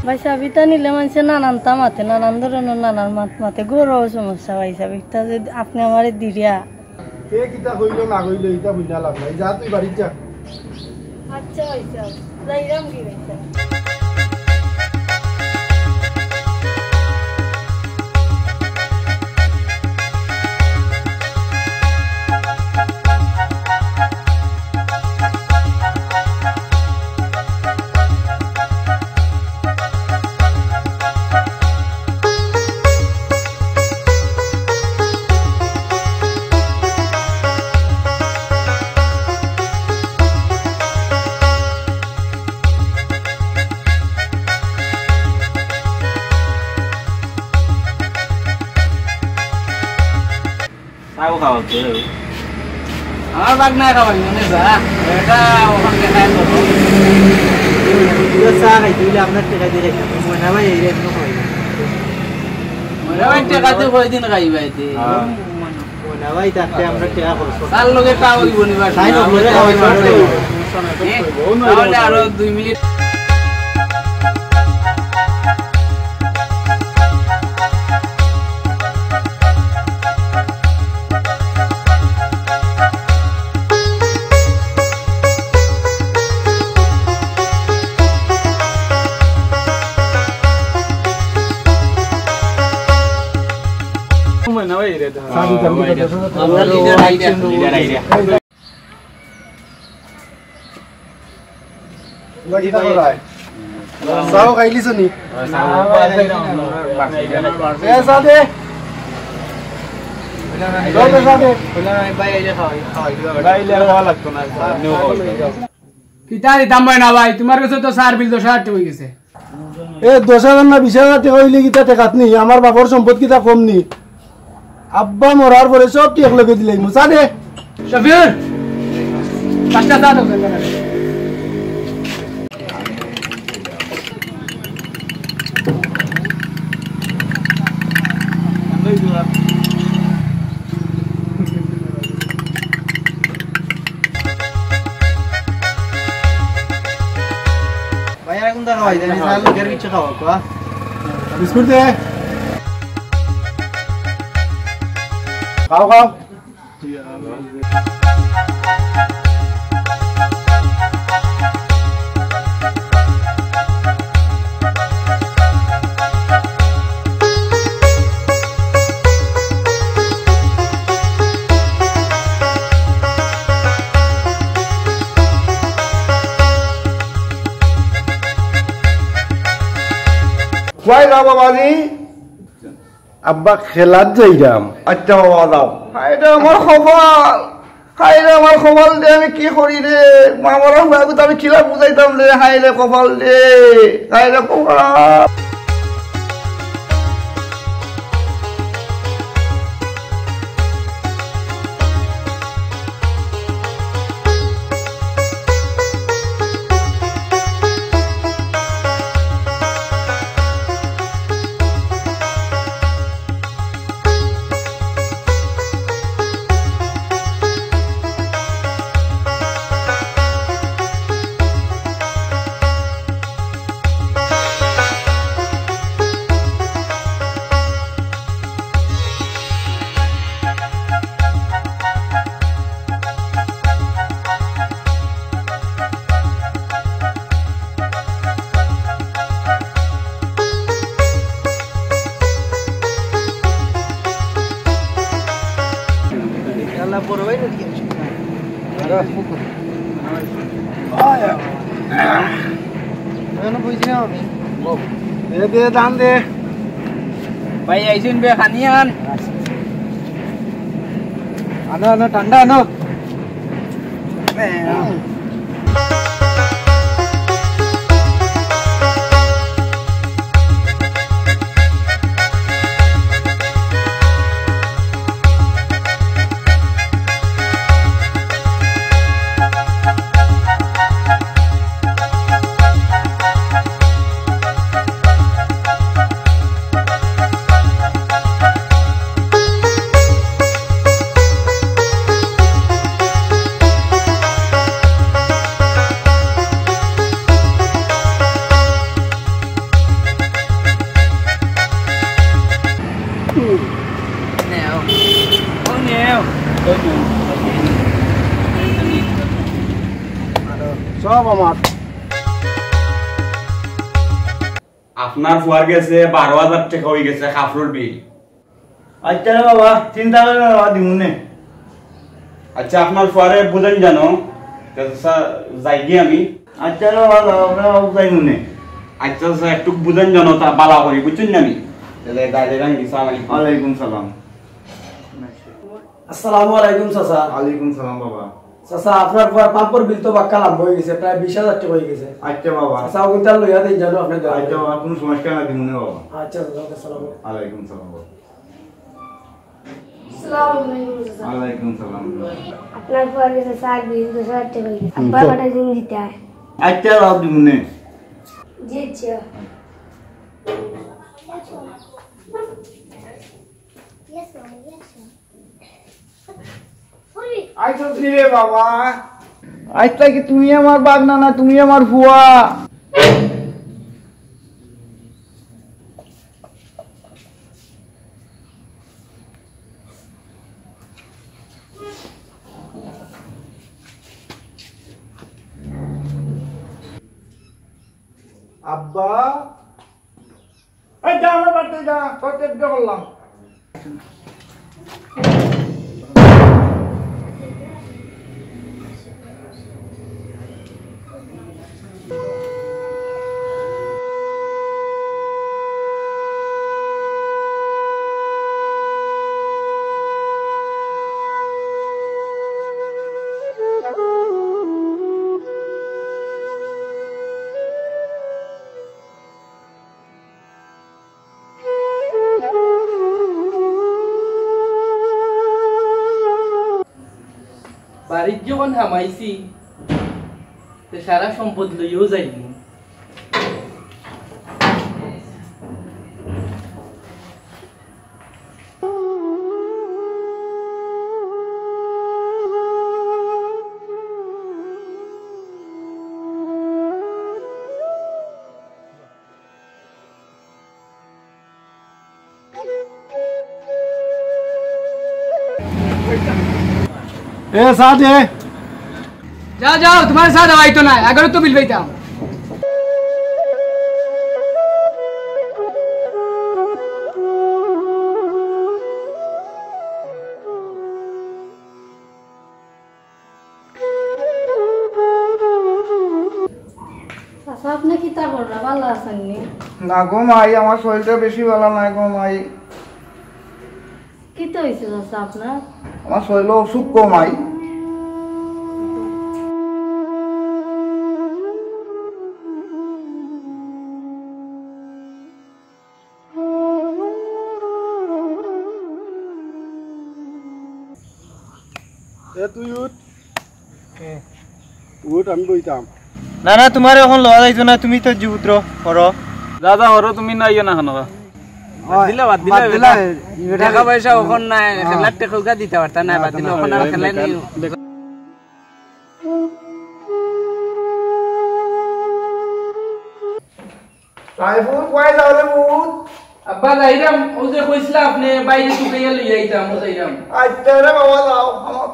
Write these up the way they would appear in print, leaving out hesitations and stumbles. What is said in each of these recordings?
ভাই সাহেব এটা নিলে মানুষের নানান তামাতে নানান ধরনের নানান মাত মাতে গৌরব সমস্যা ভাই সাহেব এটা যদি আপনি আমারে দিরিয়া কিতা হইল না হইল এটা বুঝা লাভ নাই যা তুই বাড়ি যা আচ্ছা ভাই সাহেব যাইরাম কি ভাই সাহেব Sao khẩu chứ bác này khẩu mình này giờ người ta không cái này rồi đưa xa này tôi làm nó cái gì đấy mình nói vậy đấy nó hỏi mình nói vậy cái thứ hồi दिन cái vậy thì mình nói vậy ta xem nó cái apa sao lo cái tao cái buni bác sai nó cái tao cái nó là 2 minit Sao cái lý gì? Sao sao đi? Đâu cái sao đi? Bay lên hỏi được. Bay lên hoa lật con này. কিতারি দাম হয় না ভাই তোমার কাছে তো 4 বিল 10,000 টাকা হয়ে গেছে এ 10,000 না 20,000 টাকা হইলে কিতা টাকাত নি আমার বাবার সম্পদ কিতা কম নি আব্বা মরার পরে সব কি এক লগে দিলাই মুসা দে শফিউর 5টা দাও তো Bayar kung darawa, dahil sa lugar kita kawag ko ah. Biscuit दे खाओ खाओ Quay ra বাবাজি আব্বা খেলাত যাইরাম আচ্ছা বাবা যাও হায়রে আমার খবর হায়রে আমার খবর দে আমি কি করি রে মামারা বাবু তো আমি কিলা বুঝাইতাম রে হায়রে কপাল দে হায়রে কপাল दे दान दे Bay aisin be khanian. ano tanda ano নেও ও নেও সব আমার আপনার ফুয়ার গেছে 12,000 টাকা হয়ে গেছে খাফরুল বিল। আচ্ছা রে বাবা চিন্তা করে না বাবা দিমুনে। আচ্ছা আপনার ফুয়ারে বুঝেন জানো যাই গিয়ে আমি। আচ্ছা রে বাবা আমরা যাইমুনে। আচ্ছা স্যার একটু বুঝেন জানো তা বালা করি বুঝছেন না আমি তাহলে গাড়ি রাখি সালাম ওয়ালাইকুম সালাম। আসসালামু আলাইকুম চাচা। ওয়ালাইকুম সালাম বাবা। চাচা আপনার পাম্পর বিল তো বাক্কা লাভ হয়ে গেছে, প্রায় 20,000 টাকা হয়ে গেছে। আচ্ছা বাবা। চাচা ওইটা লইয়া দেই জানো আপনি। আচ্ছা বাবা কোনো সমস্যা না দিমুনে বাবা। আচ্ছা চাচা আসসালামু ওয়ালাইকুম সালাম বাবা। আসসালামু আলাইকুম চাচা। ওয়ালাইকুম সালাম। আপনার পরে যে সার বিল 10,000 টাকা হয়ে গেছে। আপনার কটা দিন দিতে হয়? আচ্ছা বাবা দিমুনে। জি আচ্ছা। আচ্ছা রে বাবা। আচ্ছা কি তুমি আমার বাগনা না তুমি আমার ফুয়া? আব্বা এই যা আমার বাড়িতে যা তোকে বললাম। বাড়ির যখন হামাইছি সারা সম্পদ লইও যাইব। এ সাথে যাও যাও তোমার সাথে আই তো না 11 তো বিল পাইতাম। চাচা আপনি কি তা বড়রা ভালো আছেন নি? না গো মাই আমার শরীরটা বেশি ভালো নাই গো মাই। কি তো হয়েছে চাচা আপনার? আমার শরীর অসুখ গো মাই। তুই উঠ উঠ আমি বইতাম। না না তোমার এখন লওয়া যাইতো না, তুমি তো জীবুত্র করো। দাদা হরো তুমি নাই না হানো দিলা বাদ দিলা টাকা পয়সা ওখান নাই, খেলার টেকা দিতে পারতা না, বাদ দিলা ওখান আর খেলাই নেই। সাইফুল কই যাও রে ভূত? আব্বা যাইরাম, ও যে কইছিলা আপনি বাইরে টুকাইয়া লইয়া আইতাম, ও যাইরাম। আচ্ছা রে বাবা যাও। আমার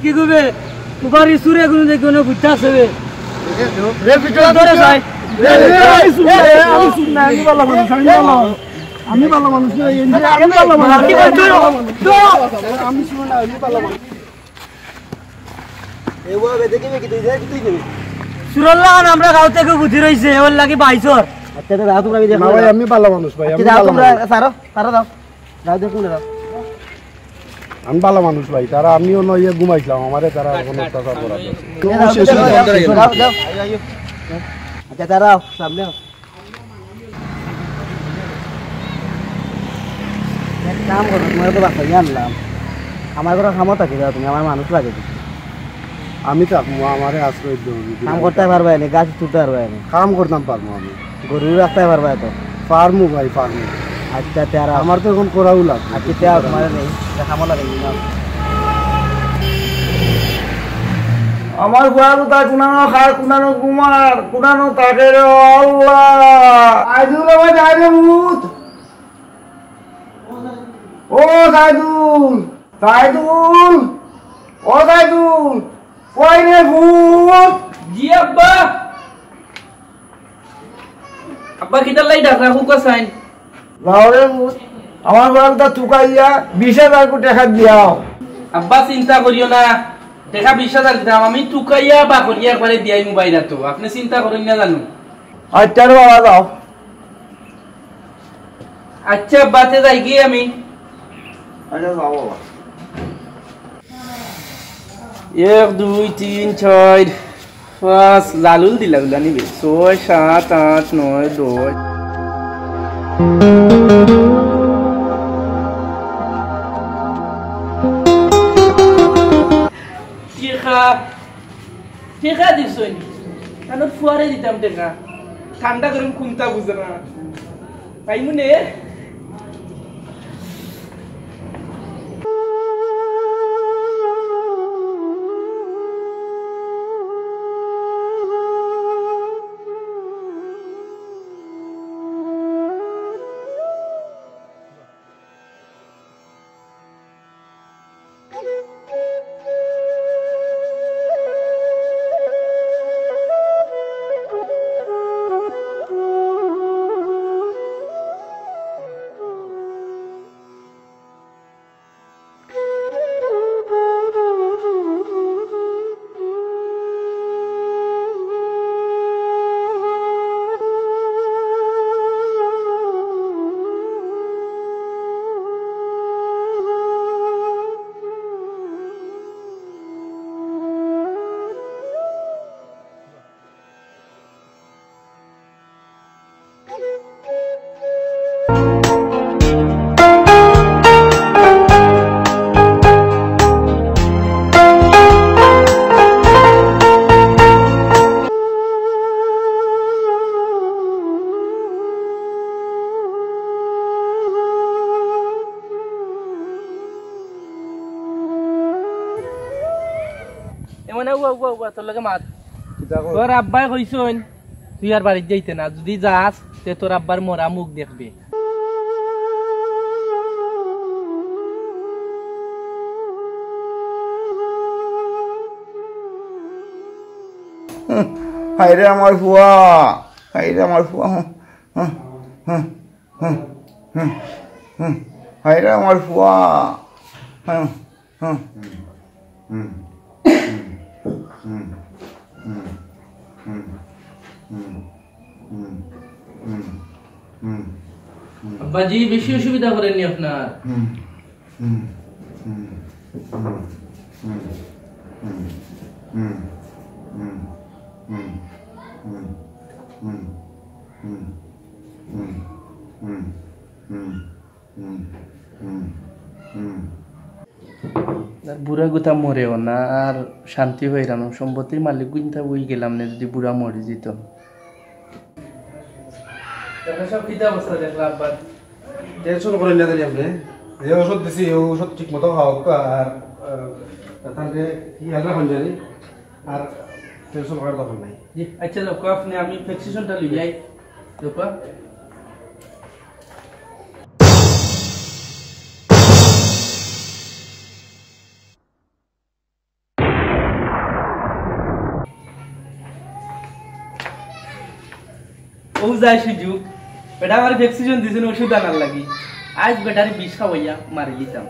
কি করবে তোমার ইসুরে কোনো দেখো না বুঝতে আসবে রে পিছন ধরে যায় আমি ভালো মানুষ না আমি শুনো না আমি ভালো মানুষ সুরল্লান আমরা গাঁও থেকে বুঝি রইছে ওর লাগি বাইছর আচ্ছা দাও তোমরা দেখো না ভাই আমি ভালো মানুষ ভাই আমি দাও ভালো তোমরা মানুষ। সারো সারো দাও দাও দেখো না দাও আমি ভালো মানুষ ভাই তারা আমিও নয় ঘুমাইছিলাম আমারে তারা কোনো টাকা করা দাও দাও আইও আচ্ছা দাঁড়াও সামনে এক কাম করো তোমার তো বাসায় আনলাম আমার ঘরে খামো থাকি দাও তুমি আমার মানুষ লাগে আমি থাকবো আমারে আশ্রয় দেবো কাম করতে পারবে না গাছ তুলতে পারবে না কাম করতাম পারবো আমি গরু রাখতে পারবে তো পারমু ভাই পারমু আচ্ছা তারা আমার তো এখন করাও লাগবে আচ্ছা তারা তোমার নেই খামো লাগে না আমার ঘোড়া তাই কুনানো খায় কুনানো কুমার কুনানো তাকে রে আল্লাহ আইদুল ভাই আইদে ভূত ও সাইদুল সাইদুল ও সাইদুল কই রে ভূত জি আব্বা আব্বা কিদার লাই ডাক রাখু কসাইন লাউরে ভূত আমার ঘোড়া তুকাইয়া 20,000 কোটি টাকা দিয়াও আব্বা চিন্তা করিও না দেখা 20,000 দিতাম আমি টুকাইয়া বা করিয়া একবারে দিয়াই মোবাইল তো আপনি চিন্তা করেন না জানো আচ্ছা রে বাবা যাও আচ্ছা বাতে যাই গিয়ে আমি আচ্ছা যাও বাবা 1 2 3 4 5 লালুল দিলা গুলা নিবে 6 7 8 9 10 টেকা দিছই কারণ ফুয়ারে দিতাম টেকা ঠান্ডা গরম ঘুমতা বুঝে না তাই মনে এমন তোর লগে মাত তোর আব্বাই কইছন তুই আর বাড়িতে যাইতে না যদি যাস তে তোর আব্বার মরা মুখ দেখবে হাইরে আমার ফুয়া হাইরে আমার ফুয়া হাইরে আমার ফুয়া আব্বাজি বেশি অসুবিধা করেননি আপনার বুড়া গুতা মরেও না আর শান্তি হয়ে রানো সম্পত্তির মালিক গুনতা বই গেলাম না যদি বুড়া মরে যেত সব কিতা অবস্থা দেখলা আব্বা টেনশন করেন না জানি আপনি যে ওষুধ দিছি এই ওষুধ ঠিক মতো খাওয়া আর তাহলে কি হাজার হন জানি আর টেনশন করার দরকার নাই জি আচ্ছা লোক আপনি আমি প্রেসক্রিপশনটা লই যাই লোক ও যায় সুযোগ বেটা আমার ভ্যাকসিনেশন দিয়েছেন ওষুধ আনার লাগি আজ বেটারে বিষ খাওয়াইয়া মারি দিতাম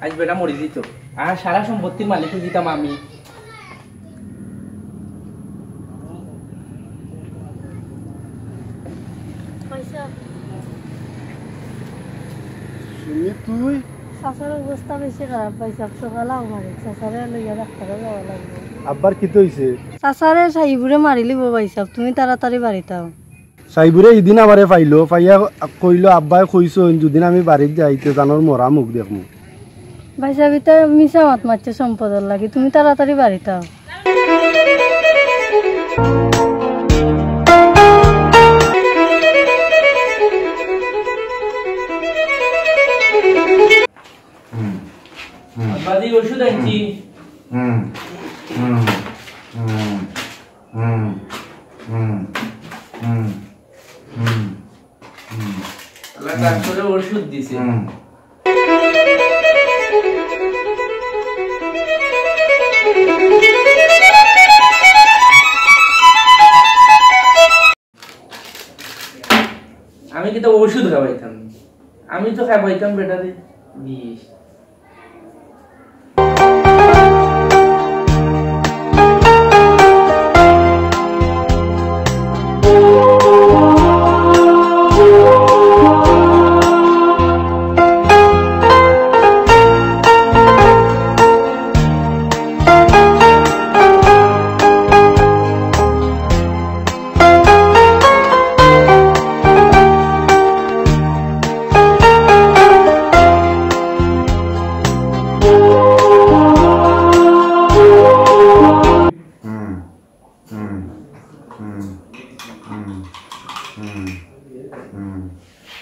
আজ বেটা মরে দিত আর সারা সম্পত্তির মালিক দিতাম আমি তুই চাচার অবস্থা বেশি খারাপ পাইছে সকালে মারি চাচারে লইয়া ডাক্তারে যাওয়া লাগবে আব্বার কি হইছে চাচারে সাইবুরে মারি লিব পাইছাব তুমি তাড়াতাড়ি বাড়িতাও সাইবুরে এদিন আমারে পাইলো পাইয়া কইলো আব্বাই কইছো দুদিন আমি বাড়িত যাইতে জানোর মরা মুখ দেখমু ভাইসা ভিতর মিশা মাত মারছে সম্পদের লাগি তুমি তাড়াতাড়ি বাড়িতাও বাদি ওষুধ আনছি ডাক্তারে ওষুধ দিছে আমি কিন্তু ওষুধ খাওয়াইতাম আমি তো খাওয়াইতাম বেটারে বিষ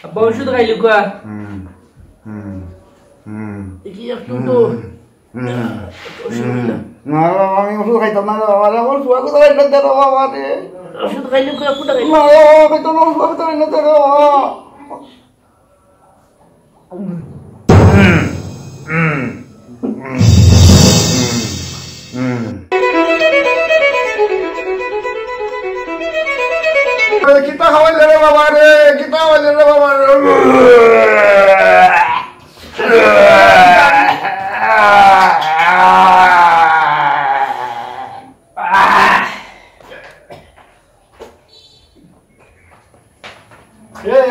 আব্বা ওষুধ খাইলি কোয়া কি একটু তো না আমি ওষুধ খাইতাম না বাবা আমার শুয়া কোথায় এনে দে বাবা রে ওষুধ খাইলি কোয়া কোটা খাইলি না খাইতো না শুয়া কোথায় এনে দে kita kawan dari bapak re, kita kawan dari bapak re.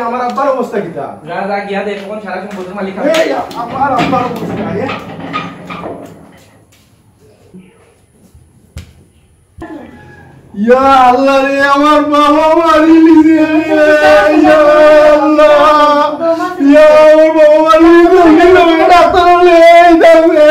আমার আব্বার অবস্থা কিটা যা যা গিয়া দেখ কোন সারা সম্পত্তির মালিক আমার আব্বার অবস্থা ইয়া আল্লাহ রে আমার বাবা মারি লিছে ইয়া আল্লাহ ইয়া আমার বাবা মারি লিছে ডাক্তার লে যাবে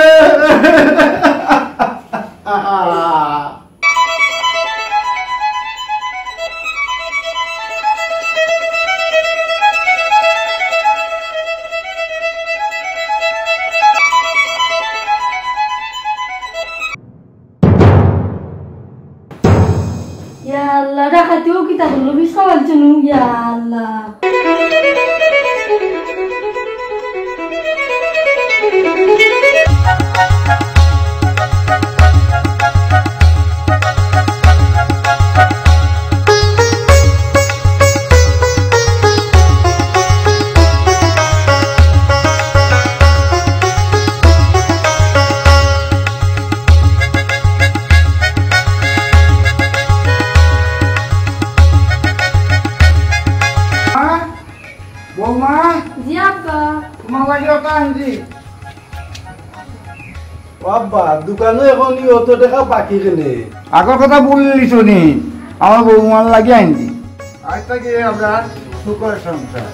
Ya Allah, dah kata kita belum bisa baca ya Allah. বাবা দোকানে এখন অত টাকা বাকি কেনে আগর কথা বললিস নি আমার বৌমার লাগে আনছি আজ থেকে আমরা সুখের সংসার